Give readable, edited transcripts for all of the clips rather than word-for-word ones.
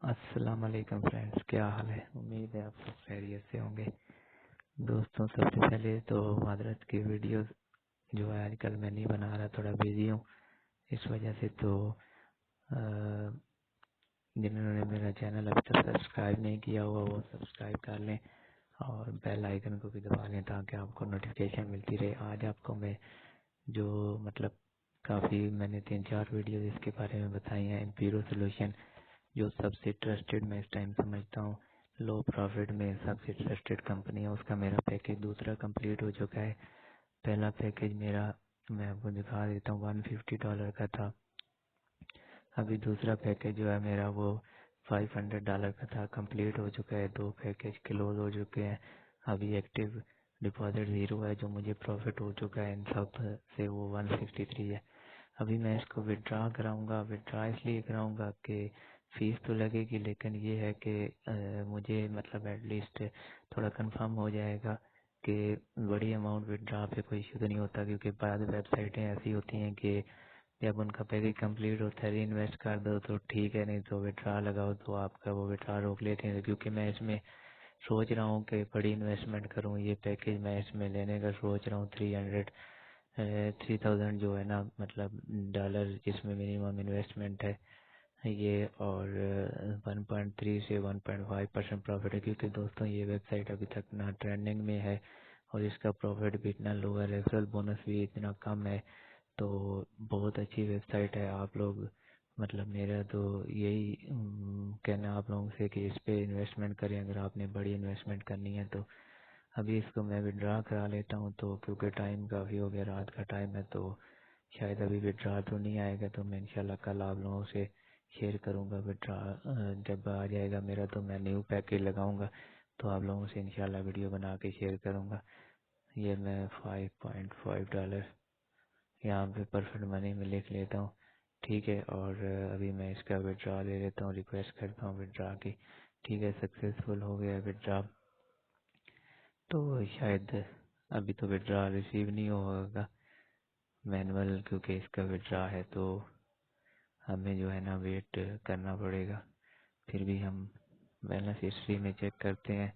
अस्सलाम वालेकुम फ्रेंड्स, क्या हाल है। उम्मीद है आप सब खैरियत से होंगे। दोस्तों, सबसे पहले तो मादरत की वीडियो जो है आजकल मैं नहीं बना रहा, थोड़ा बिजी हूँ। इस वजह से तो अ, जिन्होंने मेरा चैनल अभी तक सब्सक्राइब नहीं किया हुआ वो सब्सक्राइब कर लें और बेल आइकन को भी दबा लें ताकि आपको नोटिफिकेशन मिलती रहे। आज आपको मैं जो मतलब काफ़ी मैंने 3-4 वीडियो इसके बारे में बताई हैं। इम्पीरो सोल्यूशन जो सबसे ट्रस्टेड मैं इस टाइम समझता हूँ, लो प्रॉफिट में सबसे ट्रस्टेड कंपनी है। उसका मेरा पैकेज दूसरा कंप्लीट हो चुका है। पहला पैकेज मेरा मैं आपको दिखा देता हूँ $150 का था। अभी दूसरा पैकेज जो है मेरा वो $500 का था, कंप्लीट हो चुका है। दो पैकेज क्लोज हो चुके हैं। अभी एक्टिव डिपॉजिट 0 है, जो मुझे प्रॉफिट हो चुका है इन सब से वो 153 है। अभी मैं इसको विड्रा कराऊंगा। विड्रा इसलिए कराऊंगा कि फीस तो लगेगी, लेकिन ये है कि मुझे मतलब एटलीस्ट थोड़ा कंफर्म हो जाएगा कि बड़ी अमाउंट विड्रा पे कोई इशू तो नहीं होता, क्योंकि बाद वेबसाइटें ऐसी होती हैं कि जब उनका पैकेज कंप्लीट होता है री इन्वेस्ट कर दो तो ठीक है, नहीं तो विड्रा लगाओ तो आपका वो विड्रा रोक लेते हैं। क्योंकि मैं इसमें सोच रहा हूँ कि बड़ी इन्वेस्टमेंट करूँ। ये पैकेज मैं इसमें लेने का सोच रहा हूँ 3000 जो है ना, मतलब डॉलर, जिसमें मिनिमम इन्वेस्टमेंट है ये, और 1.3 से 1.5% प्रॉफिट है। क्योंकि दोस्तों ये वेबसाइट अभी तक ना ट्रेंडिंग में है और इसका प्रॉफिट भी इतना लो है, रेफरल बोनस भी इतना कम है। तो बहुत अच्छी वेबसाइट है। आप लोग मतलब मेरा तो यही कहना आप लोगों से कि इस पे इन्वेस्टमेंट करें अगर आपने बड़ी इन्वेस्टमेंट करनी है तो। अभी इसको मैं विड्रा करा लेता हूँ, तो क्योंकि टाइम काफ़ी हो गया, रात का टाइम है, तो शायद अभी विड्रा तो नहीं आएगा। तो मैं इंशाल्लाह कल आप लोगों से शेयर करूँगा विड्रा। जब आ जाएगा मेरा तो मैं न्यू पैकेज लगाऊंगा, तो आप लोगों से इंशाल्लाह वीडियो बना के शेयर करूँगा। ये मैं $5.5 यहाँ पे परफेक्ट मनी में लिख लेता हूँ, ठीक है। और अभी मैं इसका विड्रा ले लेता हूँ, रिक्वेस्ट करता हूँ विड्रा की। ठीक है, सक्सेसफुल हो गया विड्रा। तो शायद अभी तो विड्रा रिसीव नहीं होगा मैनुअल, क्योंकि इसका विड्रा है तो हमें जो है ना वेट करना पड़ेगा। फिर भी हम बैलेंस हिस्ट्री में चेक करते हैं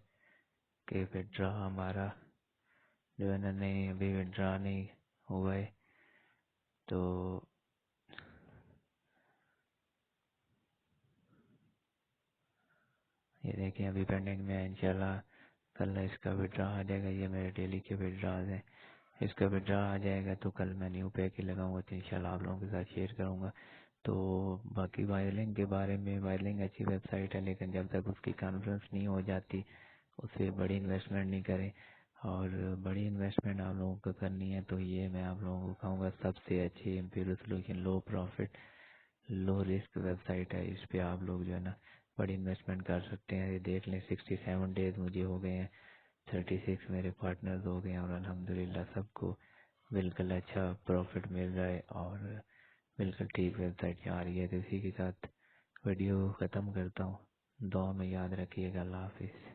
कि विड्रा हमारा जो है ना, नहीं अभी विड्रा नहीं हुआ है। तो ये देखें अभी पेंडिंग में है। इंशाल्लाह कल इसका विड्रा आ जाएगा। ये मेरे डेली के विड्राज हैं। इसका विड्रा आ जाएगा तो कल मैं न्यू पैकेज लगाऊंगा तो इंशाल्लाह आप लोगों के साथ शेयर करूंगा। तो बाकी वायरलिंग के बारे में, वायरलिंग अच्छी वेबसाइट है, लेकिन जब तक उसकी कॉन्फ्रेंस नहीं हो जाती उससे बड़ी इन्वेस्टमेंट नहीं करें। और बड़ी इन्वेस्टमेंट आप लोगों को करनी है तो ये मैं आप लोगों को कहूँगा सबसे अच्छी इम्पीरियल सोल्यूशन लो प्रॉफिट लो रिस्क वेबसाइट है। इस पे आप लोग जो है ना बड़ी इन्वेस्टमेंट कर सकते हैं। ये देख लें 67 डेज मुझे हो गए हैं, 36 मेरे पार्टनर्स हो गए हैं और अल्हम्दुलिल्लाह सबको बिल्कुल अच्छा प्रॉफिट मिल रहा है और बिल्कुल ठीक वेबसाइट जा रही है। तो इसी के साथ वीडियो ख़त्म करता हूँ। दुआ में याद रखिएगा। अल्लाह हाफिज़।